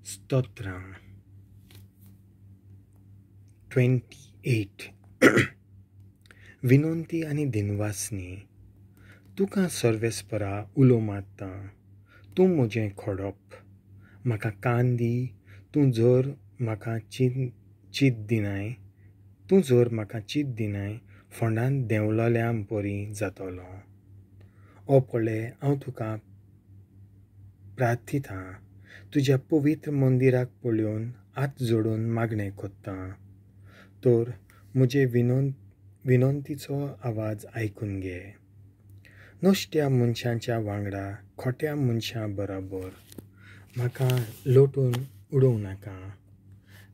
स्तोत्रां 28 विनोंती आनी दिनवासनी तुका सर्वेस्परा उलो मारता तूं म्हजें खोडप म्हाका कान दी तूं जर म्हाका चीत दिनाय तूं जर म्हाका चीत दिनाय फोंडांत देंवलोल्या बरी जातलो ओ पळय हांव तुका प्रार्थितां तुज्या पवित्र मंदिराक पळोवन हात जोडून मागणें कोत्ता तर म्हजे विनोंतीचो आवाज आयकून घे नश्ट्या मनशांच्या वांगडा खोट्या मनशां बराबर म्हाका लोटून उडोवं नाका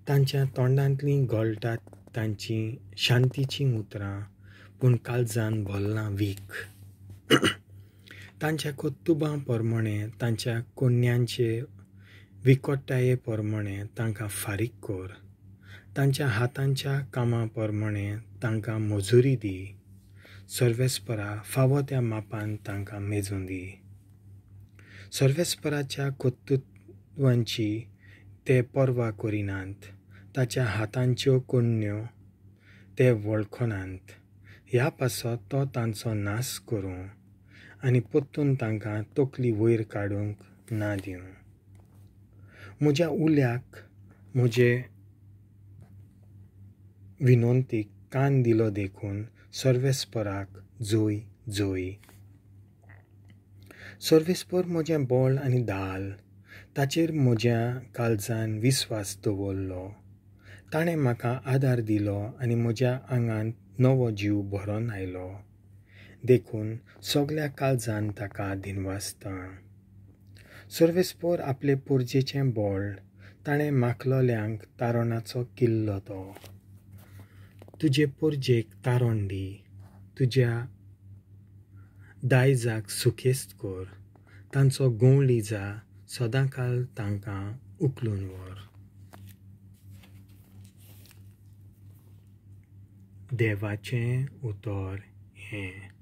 तांच्या तोंडांतलीं घोळटात तांची शांतीचीं उतरां पूण काळजान भोल्लां वीख तांच्या कोत्तुबां पोरमोणें तांच्या कोन्यांचे विकोट्टाये पोरमोणें तांकां फारीक कर तांच्या हातांच्या कामां पोरमोणें तांकां मजुरी दी सर्वेस्परा फावो त्या मापान तांकां मेजून दी सर्वेस्पराच्या कोत्तुवांची ते पर्वा करिनात ताच्या हातांच्यो कोन्यो ते वळखनात ह्या पासत तो तांचो नाश करूं आनी पोत्तून तांकां तकली वयर काडूंक ना दिवं म्हज्या उल्याक म्हजे विनोंतीक कान दिलो देखून सर्वेस्पराक जोय जोय सर्वेस्पर म्हजें बोळ आनी दाल ताचेर म्हज्या काळजान विस्वास दवरलो ताणें म्हाका आदार दिलो आनी म्हज्या आंगांत नवो जीव भरोन आयलो देखून सगल्या काळजान ताका दिनवासता सर्वेस्पर आपले पोरजेचें बोळ ताणें माखलोल्यांक तारोणाचो किल्लो तो तुजे पोरजेक तारोण दी तुज्या दायजाक सुखेस्त कर तांचो गुण लिजा सदांकाल तांकां उखलून व्हर देवाचें उतर हें